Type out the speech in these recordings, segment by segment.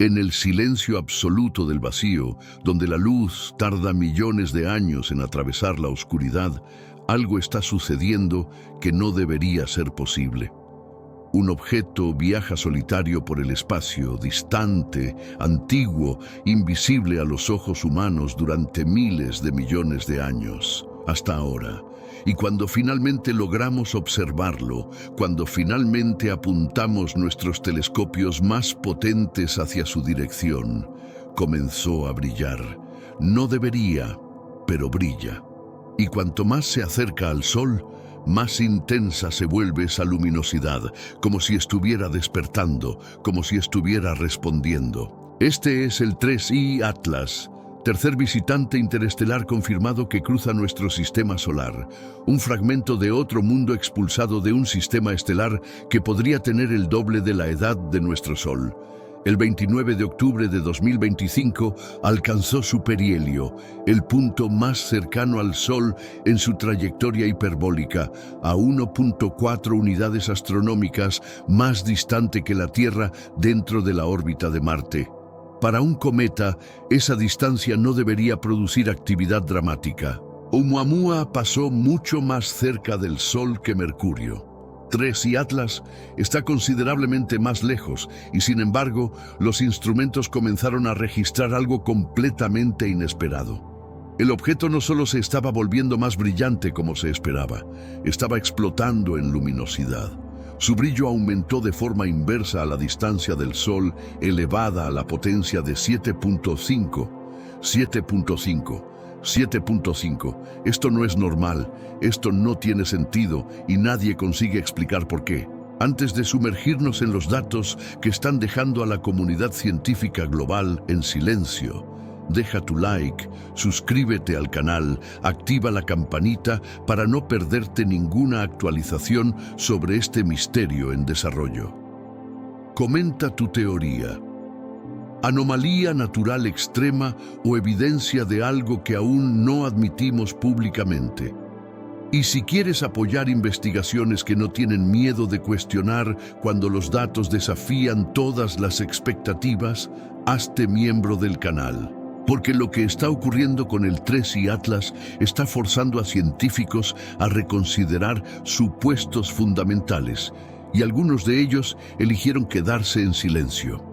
En el silencio absoluto del vacío, donde la luz tarda millones de años en atravesar la oscuridad, algo está sucediendo que no debería ser posible. Un objeto viaja solitario por el espacio, distante, antiguo, invisible a los ojos humanos durante miles de millones de años, hasta ahora. Y cuando finalmente logramos observarlo, cuando finalmente apuntamos nuestros telescopios más potentes hacia su dirección, comenzó a brillar. No debería, pero brilla. Y cuanto más se acerca al Sol, más intensa se vuelve esa luminosidad, como si estuviera despertando, como si estuviera respondiendo. Este es el 3I Atlas, tercer visitante interestelar confirmado que cruza nuestro sistema solar, un fragmento de otro mundo expulsado de un sistema estelar que podría tener el doble de la edad de nuestro Sol. El 29 de octubre de 2025 alcanzó su perihelio, el punto más cercano al Sol en su trayectoria hiperbólica, a 1.4 unidades astronómicas más distante que la Tierra dentro de la órbita de Marte. Para un cometa, esa distancia no debería producir actividad dramática. Oumuamua pasó mucho más cerca del Sol que Mercurio. 3I Atlas está considerablemente más lejos y, sin embargo, los instrumentos comenzaron a registrar algo completamente inesperado. El objeto no solo se estaba volviendo más brillante como se esperaba, estaba explotando en luminosidad. Su brillo aumentó de forma inversa a la distancia del Sol, elevada a la potencia de 7.5. 7.5. Esto no es normal, esto no tiene sentido y nadie consigue explicar por qué. Antes de sumergirnos en los datos que están dejando a la comunidad científica global en silencio, deja tu like, suscríbete al canal, activa la campanita para no perderte ninguna actualización sobre este misterio en desarrollo. Comenta tu teoría. Anomalía natural extrema o evidencia de algo que aún no admitimos públicamente. Y si quieres apoyar investigaciones que no tienen miedo de cuestionar cuando los datos desafían todas las expectativas, hazte miembro del canal. Porque lo que está ocurriendo con el 3I Atlas está forzando a científicos a reconsiderar supuestos fundamentales, y algunos de ellos eligieron quedarse en silencio.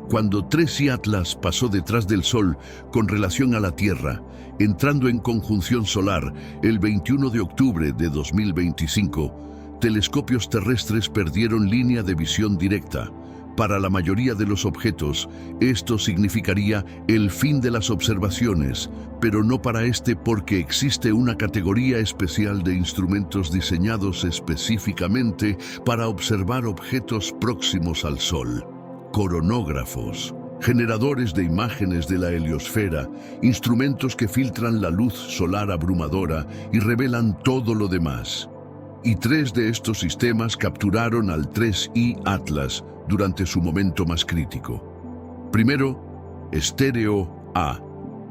Cuando 3I Atlas pasó detrás del Sol con relación a la Tierra, entrando en conjunción solar el 21 de octubre de 2025, telescopios terrestres perdieron línea de visión directa. Para la mayoría de los objetos, esto significaría el fin de las observaciones, pero no para este porque existe una categoría especial de instrumentos diseñados específicamente para observar objetos próximos al Sol. Coronógrafos, generadores de imágenes de la heliosfera, instrumentos que filtran la luz solar abrumadora y revelan todo lo demás. Y 3 de estos sistemas capturaron al 3I Atlas durante su momento más crítico. Primero, Stereo A,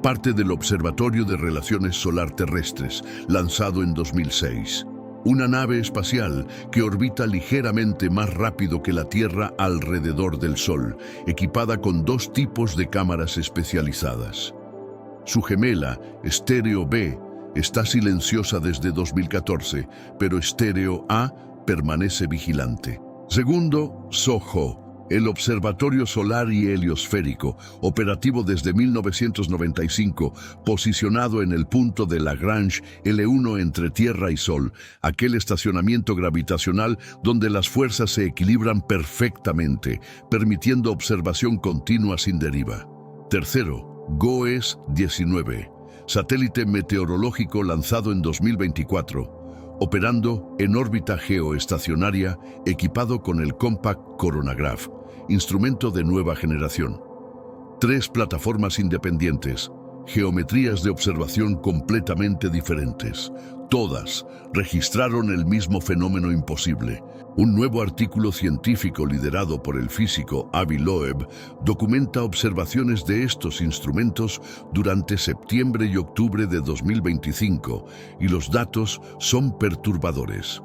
parte del Observatorio de Relaciones Solar Terrestres, lanzado en 2006. Una nave espacial que orbita ligeramente más rápido que la Tierra alrededor del Sol, equipada con 2 tipos de cámaras especializadas. Su gemela, Stereo B, está silenciosa desde 2014, pero Stereo A permanece vigilante. Segundo, SOHO, el Observatorio Solar y Heliosférico, operativo desde 1995, posicionado en el punto de Lagrange L1 entre Tierra y Sol, aquel estacionamiento gravitacional donde las fuerzas se equilibran perfectamente, permitiendo observación continua sin deriva. Tercero, GOES-19, satélite meteorológico lanzado en 2024, operando en órbita geoestacionaria, equipado con el Compact Coronagraph, instrumento de nueva generación. 3 plataformas independientes, geometrías de observación completamente diferentes. Todas registraron el mismo fenómeno imposible. Un nuevo artículo científico liderado por el físico Avi Loeb documenta observaciones de estos instrumentos durante septiembre y octubre de 2025, y los datos son perturbadores.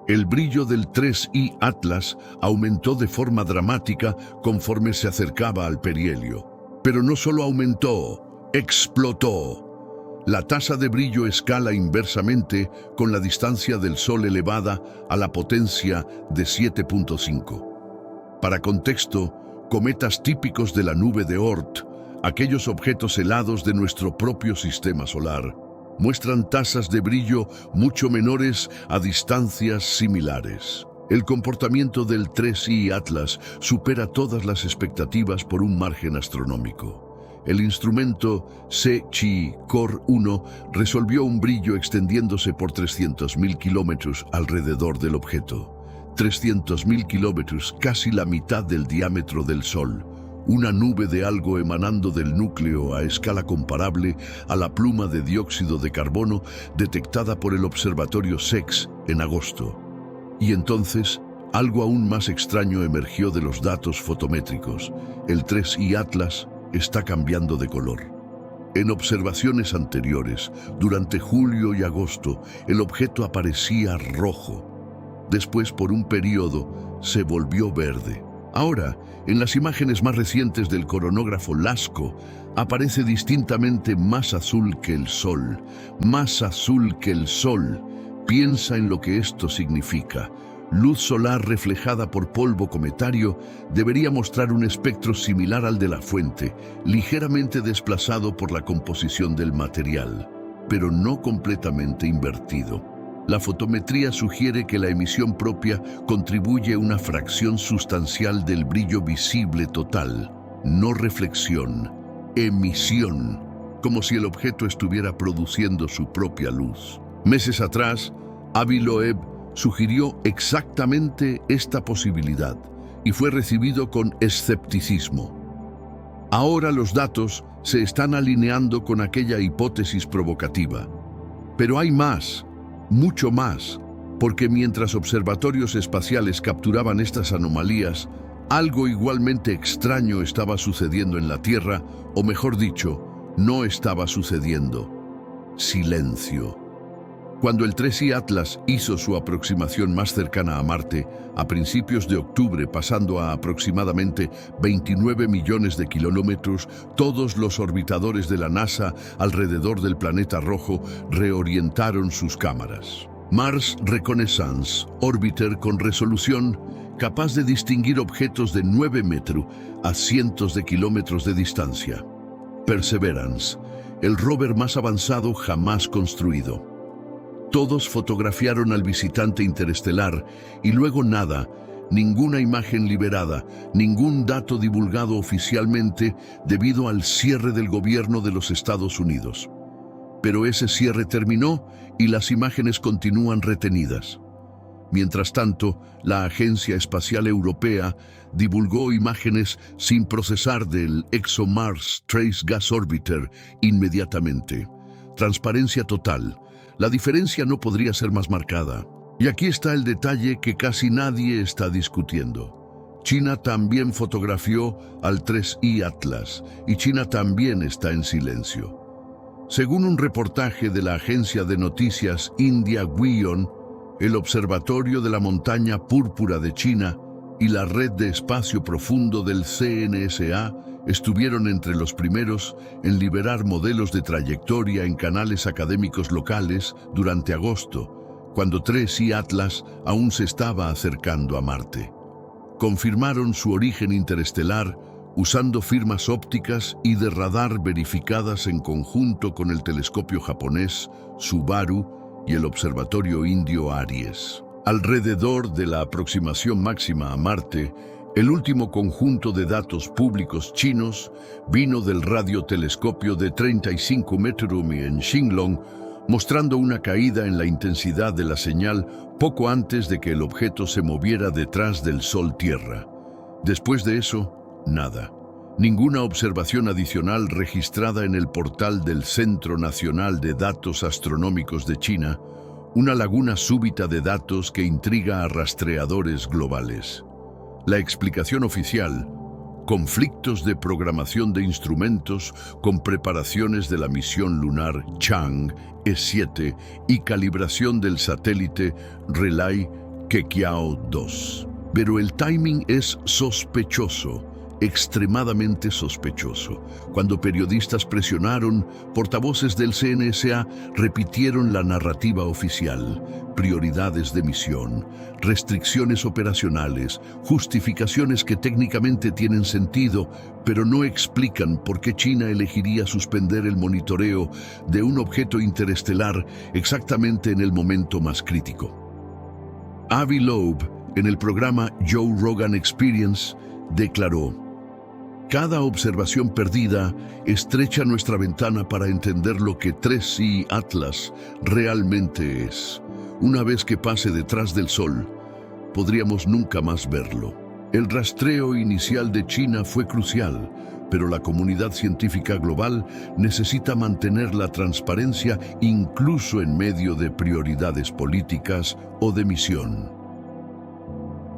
El brillo del 3I Atlas aumentó de forma dramática conforme se acercaba al perihelio. Pero no solo aumentó, explotó. La tasa de brillo escala inversamente con la distancia del Sol elevada a la potencia de 7.5. Para contexto, cometas típicos de la nube de Oort, aquellos objetos helados de nuestro propio sistema solar, muestran tasas de brillo mucho menores a distancias similares. El comportamiento del 3I Atlas supera todas las expectativas por un margen astronómico. El instrumento CChi Core 1 resolvió un brillo extendiéndose por 300.000 kilómetros alrededor del objeto. 300.000 kilómetros, casi la mitad del diámetro del Sol. Una nube de algo emanando del núcleo a escala comparable a la pluma de dióxido de carbono detectada por el observatorio SEX en agosto. Y entonces, algo aún más extraño emergió de los datos fotométricos. El 3I Atlas está cambiando de color. En observaciones anteriores, durante julio y agosto, el objeto aparecía rojo. Después, por un periodo, se volvió verde. Ahora, en las imágenes más recientes del coronógrafo LASCO, aparece distintamente más azul que el Sol. Más azul que el Sol. Piensa en lo que esto significa. Luz solar reflejada por polvo cometario debería mostrar un espectro similar al de la fuente, ligeramente desplazado por la composición del material, pero no completamente invertido. La fotometría sugiere que la emisión propia contribuye a una fracción sustancial del brillo visible total, no reflexión, emisión, como si el objeto estuviera produciendo su propia luz. Meses atrás, Avi Loeb sugirió exactamente esta posibilidad y fue recibido con escepticismo. Ahora los datos se están alineando con aquella hipótesis provocativa. Pero hay más. Mucho más, porque mientras observatorios espaciales capturaban estas anomalías, algo igualmente extraño estaba sucediendo en la Tierra, o mejor dicho, no estaba sucediendo. Silencio. Cuando el 3I Atlas hizo su aproximación más cercana a Marte, a principios de octubre, pasando a aproximadamente 29 millones de kilómetros, todos los orbitadores de la NASA alrededor del planeta rojo reorientaron sus cámaras. Mars Reconnaissance Orbiter, con resolución capaz de distinguir objetos de 9 metros a cientos de kilómetros de distancia. Perseverance, el rover más avanzado jamás construido. Todos fotografiaron al visitante interestelar y luego nada, ninguna imagen liberada, ningún dato divulgado oficialmente debido al cierre del gobierno de los Estados Unidos. Pero ese cierre terminó y las imágenes continúan retenidas. Mientras tanto, la Agencia Espacial Europea divulgó imágenes sin procesar del ExoMars Trace Gas Orbiter inmediatamente. Transparencia total. La diferencia no podría ser más marcada. Y aquí está el detalle que casi nadie está discutiendo. China también fotografió al 3I Atlas, y China también está en silencio. Según un reportaje de la agencia de noticias India Guion, el Observatorio de la Montaña Púrpura de China y la Red de Espacio Profundo del CNSA estuvieron entre los primeros en liberar modelos de trayectoria en canales académicos locales durante agosto, cuando 3I Atlas aún se estaba acercando a Marte. Confirmaron su origen interestelar usando firmas ópticas y de radar verificadas en conjunto con el telescopio japonés Subaru y el observatorio indio Aries. Alrededor de la aproximación máxima a Marte, el último conjunto de datos públicos chinos vino del radiotelescopio de 35 metros en Xinglong, mostrando una caída en la intensidad de la señal poco antes de que el objeto se moviera detrás del Sol-Tierra. Después de eso, nada. Ninguna observación adicional registrada en el portal del Centro Nacional de Datos Astronómicos de China, una laguna súbita de datos que intriga a rastreadores globales. La explicación oficial: conflictos de programación de instrumentos con preparaciones de la misión lunar Chang'e 7 y calibración del satélite Relay Kekiao 2. Pero el timing es sospechoso, extremadamente sospechoso. Cuando periodistas presionaron, portavoces del CNSA repitieron la narrativa oficial: prioridades de misión, restricciones operacionales, justificaciones que técnicamente tienen sentido, pero no explican por qué China elegiría suspender el monitoreo de un objeto interestelar exactamente en el momento más crítico. Avi Loeb, en el programa Joe Rogan Experience, declaró: cada observación perdida estrecha nuestra ventana para entender lo que 3i Atlas realmente es. Una vez que pase detrás del Sol, podríamos nunca más verlo. El rastreo inicial de China fue crucial, pero la comunidad científica global necesita mantener la transparencia incluso en medio de prioridades políticas o de misión.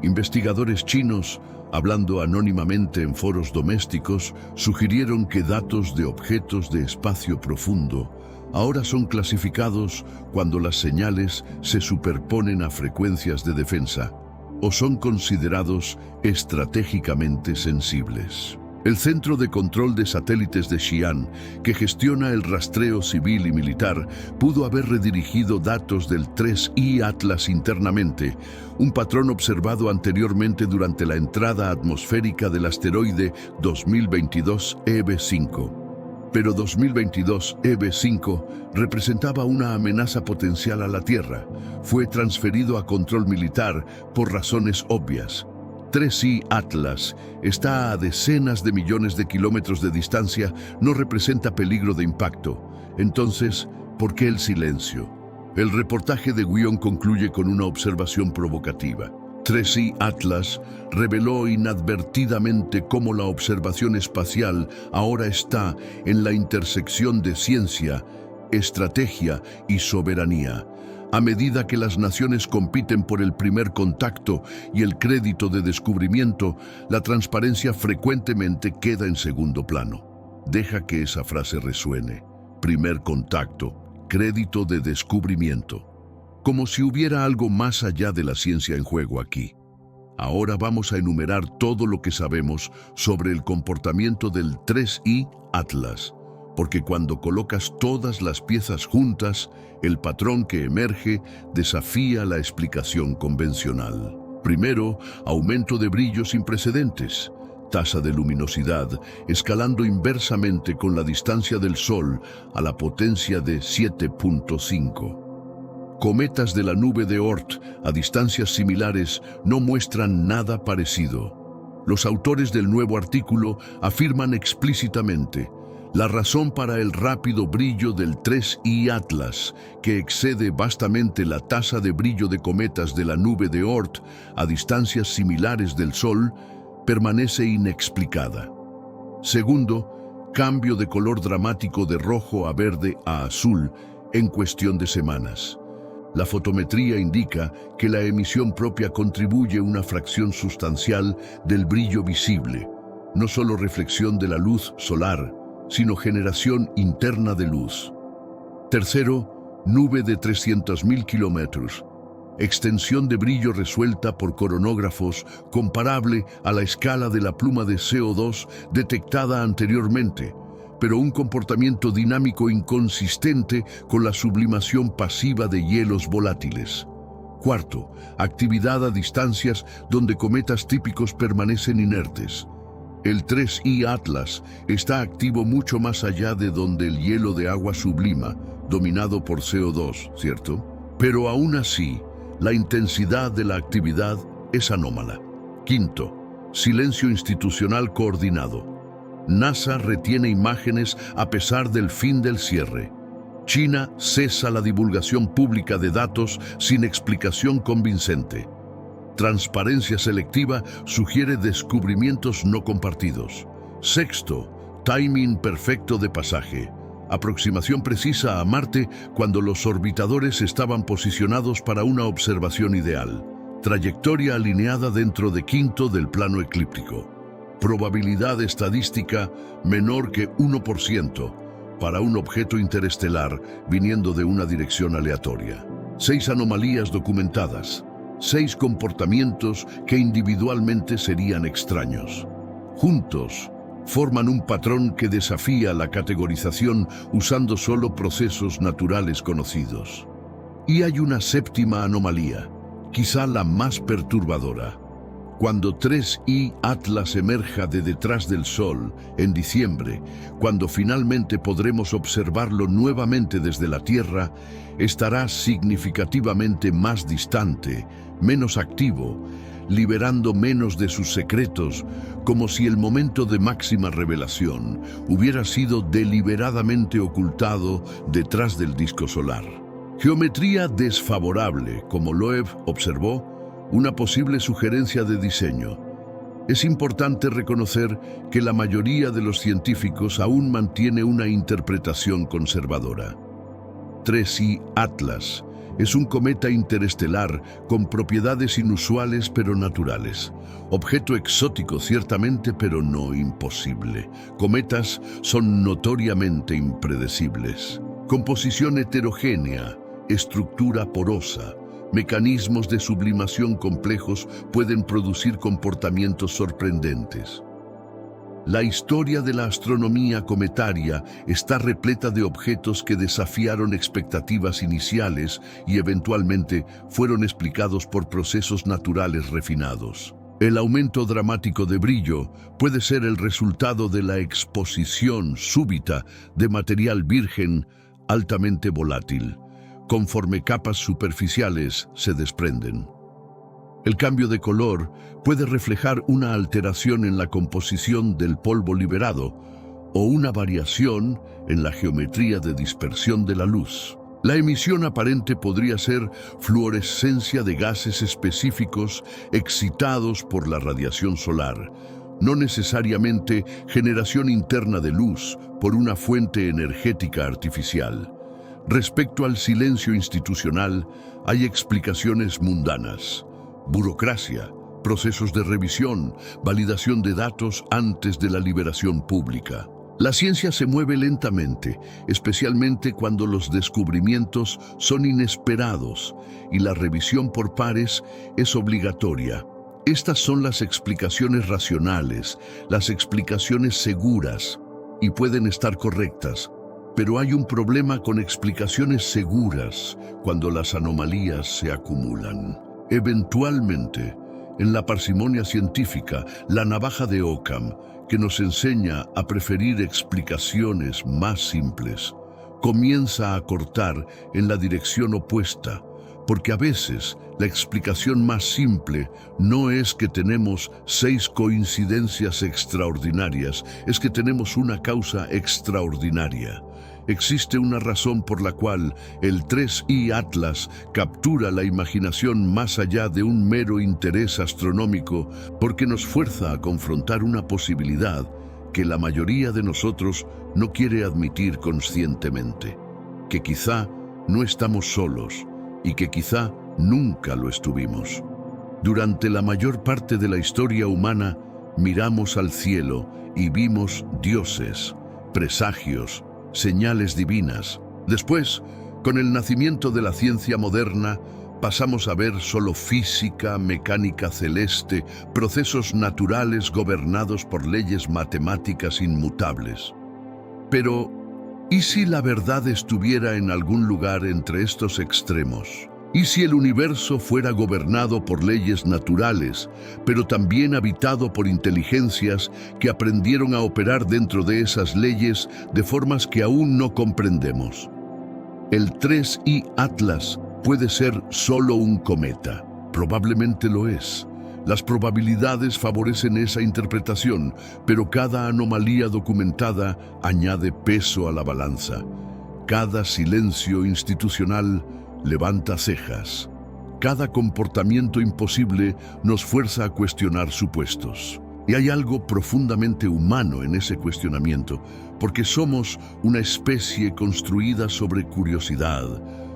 Investigadores chinos, hablando anónimamente en foros domésticos, sugirieron que datos de objetos de espacio profundo ahora son clasificados cuando las señales se superponen a frecuencias de defensa o son considerados estratégicamente sensibles. El Centro de Control de Satélites de Xi'an, que gestiona el rastreo civil y militar, pudo haber redirigido datos del 3i Atlas internamente, un patrón observado anteriormente durante la entrada atmosférica del asteroide 2022 EB5. Pero 2022 EB5 representaba una amenaza potencial a la Tierra. Fue transferido a control militar por razones obvias. 3i Atlas está a decenas de millones de kilómetros de distancia, no representa peligro de impacto. Entonces, ¿por qué el silencio? El reportaje de Guion concluye con una observación provocativa. 3i Atlas reveló inadvertidamente cómo la observación espacial ahora está en la intersección de ciencia, estrategia y soberanía. A medida que las naciones compiten por el primer contacto y el crédito de descubrimiento, la transparencia frecuentemente queda en segundo plano. Deja que esa frase resuene. Primer contacto, crédito de descubrimiento. Como si hubiera algo más allá de la ciencia en juego aquí. Ahora vamos a enumerar todo lo que sabemos sobre el comportamiento del 3i Atlas. Porque cuando colocas todas las piezas juntas, el patrón que emerge desafía la explicación convencional. Primero, aumento de brillo sin precedentes. Tasa de luminosidad escalando inversamente con la distancia del Sol a la potencia de 7.5. Cometas de la nube de Oort a distancias similares no muestran nada parecido. Los autores del nuevo artículo afirman explícitamente: la razón para el rápido brillo del 3i Atlas, que excede vastamente la tasa de brillo de cometas de la nube de Oort a distancias similares del Sol, permanece inexplicada. Segundo, cambio de color dramático de rojo a verde a azul en cuestión de semanas. La fotometría indica que la emisión propia contribuye una fracción sustancial del brillo visible, no solo reflexión de la luz solar, sino generación interna de luz. Tercero, nube de 300.000 kilómetros. Extensión de brillo resuelta por coronógrafos comparable a la escala de la pluma de CO2 detectada anteriormente, pero un comportamiento dinámico inconsistente con la sublimación pasiva de hielos volátiles. Cuarto, actividad a distancias donde cometas típicos permanecen inertes. El 3i Atlas está activo mucho más allá de donde el hielo de agua sublima, dominado por CO2, ¿cierto? Pero aún así, la intensidad de la actividad es anómala. Quinto, silencio institucional coordinado. NASA retiene imágenes a pesar del fin del cierre. China cesa la divulgación pública de datos sin explicación convincente. Transparencia selectiva sugiere descubrimientos no compartidos. Sexto, timing perfecto de pasaje. Aproximación precisa a Marte cuando los orbitadores estaban posicionados para una observación ideal. Trayectoria alineada dentro de quinto del plano eclíptico. Probabilidad estadística menor que 1% para un objeto interestelar viniendo de una dirección aleatoria. 6 anomalías documentadas. 6 comportamientos que individualmente serían extraños. Juntos, forman un patrón que desafía la categorización usando solo procesos naturales conocidos. Y hay una séptima anomalía, quizá la más perturbadora. Cuando 3I Atlas emerja de detrás del Sol en diciembre, cuando finalmente podremos observarlo nuevamente desde la Tierra, estará significativamente más distante, menos activo, liberando menos de sus secretos, como si el momento de máxima revelación hubiera sido deliberadamente ocultado detrás del disco solar. Geometría desfavorable, como Loeb observó, una posible sugerencia de diseño. Es importante reconocer que la mayoría de los científicos aún mantiene una interpretación conservadora. 3I Atlas es un cometa interestelar con propiedades inusuales pero naturales. Objeto exótico ciertamente, pero no imposible. Cometas son notoriamente impredecibles. Composición heterogénea, estructura porosa, mecanismos de sublimación complejos pueden producir comportamientos sorprendentes. La historia de la astronomía cometaria está repleta de objetos que desafiaron expectativas iniciales y eventualmente fueron explicados por procesos naturales refinados. El aumento dramático de brillo puede ser el resultado de la exposición súbita de material virgen altamente volátil, conforme capas superficiales se desprenden. El cambio de color puede reflejar una alteración en la composición del polvo liberado o una variación en la geometría de dispersión de la luz. La emisión aparente podría ser fluorescencia de gases específicos excitados por la radiación solar, no necesariamente generación interna de luz por una fuente energética artificial. Respecto al silencio institucional, hay explicaciones mundanas. Burocracia, procesos de revisión, validación de datos antes de la liberación pública. La ciencia se mueve lentamente, especialmente cuando los descubrimientos son inesperados y la revisión por pares es obligatoria. Estas son las explicaciones racionales, las explicaciones seguras, y pueden estar correctas. Pero hay un problema con explicaciones seguras cuando las anomalías se acumulan. Eventualmente, en la parsimonia científica, la navaja de Occam, que nos enseña a preferir explicaciones más simples, comienza a cortar en la dirección opuesta, porque a veces la explicación más simple no es que tenemos 6 coincidencias extraordinarias, es que tenemos una causa extraordinaria. Existe una razón por la cual el 3I Atlas captura la imaginación más allá de un mero interés astronómico, porque nos fuerza a confrontar una posibilidad que la mayoría de nosotros no quiere admitir conscientemente, que quizá no estamos solos y que quizá nunca lo estuvimos. Durante la mayor parte de la historia humana, miramos al cielo y vimos dioses, presagios, señales divinas. Después, con el nacimiento de la ciencia moderna, pasamos a ver solo física, mecánica celeste, procesos naturales gobernados por leyes matemáticas inmutables. Pero, ¿y si la verdad estuviera en algún lugar entre estos extremos? ¿Y si el universo fuera gobernado por leyes naturales, pero también habitado por inteligencias que aprendieron a operar dentro de esas leyes de formas que aún no comprendemos? El 3I Atlas puede ser solo un cometa. Probablemente lo es. Las probabilidades favorecen esa interpretación, pero cada anomalía documentada añade peso a la balanza. Cada silencio institucional levanta cejas. Cada comportamiento imposible nos fuerza a cuestionar supuestos. Y hay algo profundamente humano en ese cuestionamiento, porque somos una especie construida sobre curiosidad,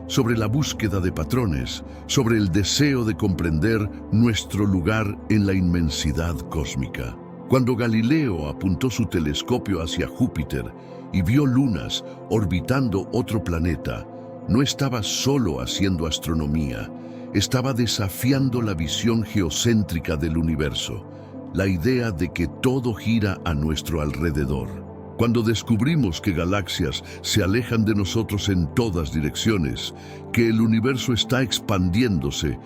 sobre la búsqueda de patrones, sobre el deseo de comprender nuestro lugar en la inmensidad cósmica. Cuando Galileo apuntó su telescopio hacia Júpiter y vio lunas orbitando otro planeta, no estaba solo haciendo astronomía, estaba desafiando la visión geocéntrica del universo, la idea de que todo gira a nuestro alrededor. Cuando descubrimos que galaxias se alejan de nosotros en todas direcciones, que el universo está expandiéndose,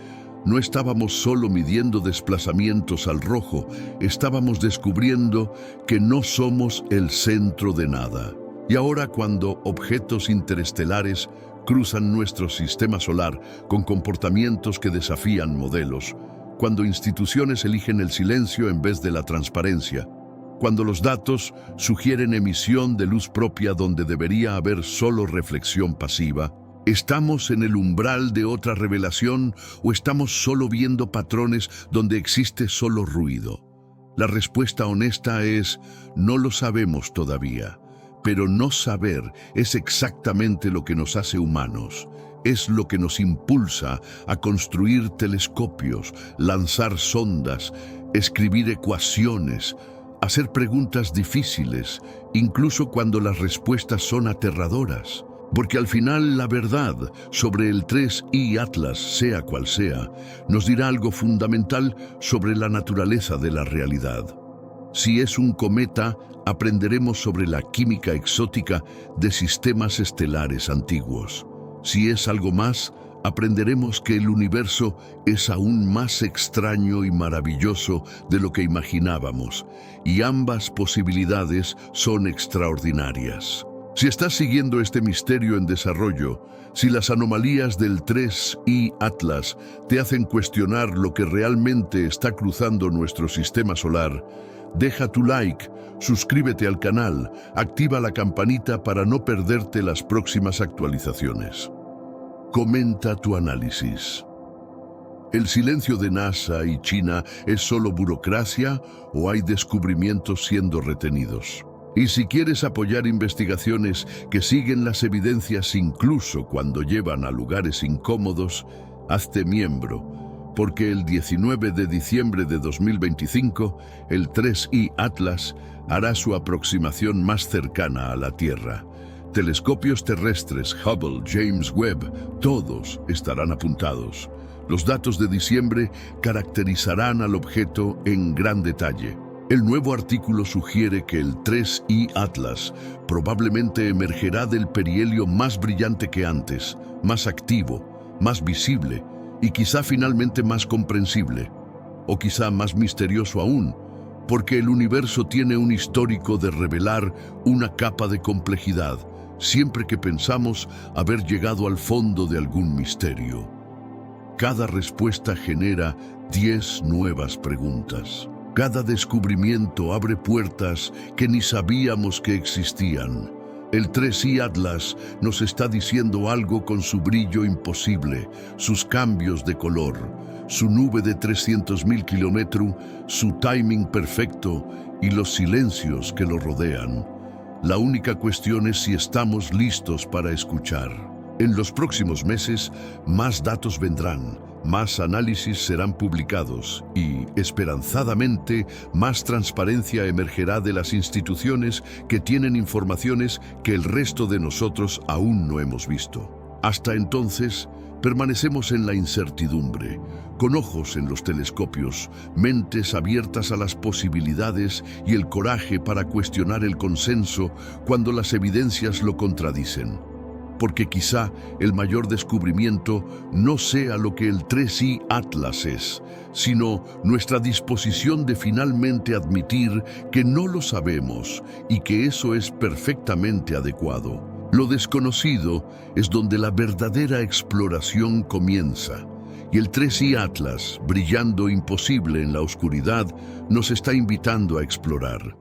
no estábamos solo midiendo desplazamientos al rojo, estábamos descubriendo que no somos el centro de nada. Y ahora, cuando objetos interestelares cruzan nuestro sistema solar con comportamientos que desafían modelos, cuando instituciones eligen el silencio en vez de la transparencia, cuando los datos sugieren emisión de luz propia donde debería haber solo reflexión pasiva, ¿estamos en el umbral de otra revelación o estamos solo viendo patrones donde existe solo ruido? La respuesta honesta es: no lo sabemos todavía, pero no saber es exactamente lo que nos hace humanos. Es lo que nos impulsa a construir telescopios, lanzar sondas, escribir ecuaciones, hacer preguntas difíciles, incluso cuando las respuestas son aterradoras. Porque al final la verdad sobre el 3I Atlas, sea cual sea, nos dirá algo fundamental sobre la naturaleza de la realidad. Si es un cometa, aprenderemos sobre la química exótica de sistemas estelares antiguos. Si es algo más, aprenderemos que el universo es aún más extraño y maravilloso de lo que imaginábamos, y ambas posibilidades son extraordinarias. Si estás siguiendo este misterio en desarrollo, si las anomalías del 3I Atlas te hacen cuestionar lo que realmente está cruzando nuestro sistema solar, deja tu like, suscríbete al canal, activa la campanita para no perderte las próximas actualizaciones. Comenta tu análisis. ¿El silencio de NASA y China es solo burocracia o hay descubrimientos siendo retenidos? Y si quieres apoyar investigaciones que siguen las evidencias incluso cuando llevan a lugares incómodos, hazte miembro, porque el 19 de diciembre de 2025, el 3I Atlas hará su aproximación más cercana a la Tierra. Telescopios terrestres, Hubble, James Webb, todos estarán apuntados. Los datos de diciembre caracterizarán al objeto en gran detalle. El nuevo artículo sugiere que el 3I Atlas probablemente emergerá del perihelio más brillante que antes, más activo, más visible y quizá finalmente más comprensible, o quizá más misterioso aún, porque el universo tiene un histórico de revelar una capa de complejidad siempre que pensamos haber llegado al fondo de algún misterio. Cada respuesta genera 10 nuevas preguntas. Cada descubrimiento abre puertas que ni sabíamos que existían. El 3I Atlas nos está diciendo algo con su brillo imposible, sus cambios de color, su nube de 300.000 kilómetros, su timing perfecto y los silencios que lo rodean. La única cuestión es si estamos listos para escuchar. En los próximos meses, más datos vendrán, más análisis serán publicados y, esperanzadamente, más transparencia emergerá de las instituciones que tienen informaciones que el resto de nosotros aún no hemos visto. Hasta entonces, permanecemos en la incertidumbre, con ojos en los telescopios, mentes abiertas a las posibilidades y el coraje para cuestionar el consenso cuando las evidencias lo contradicen. Porque quizá el mayor descubrimiento no sea lo que el 3I Atlas es, sino nuestra disposición de finalmente admitir que no lo sabemos y que eso es perfectamente adecuado. Lo desconocido es donde la verdadera exploración comienza, y el 3I Atlas, brillando imposible en la oscuridad, nos está invitando a explorar.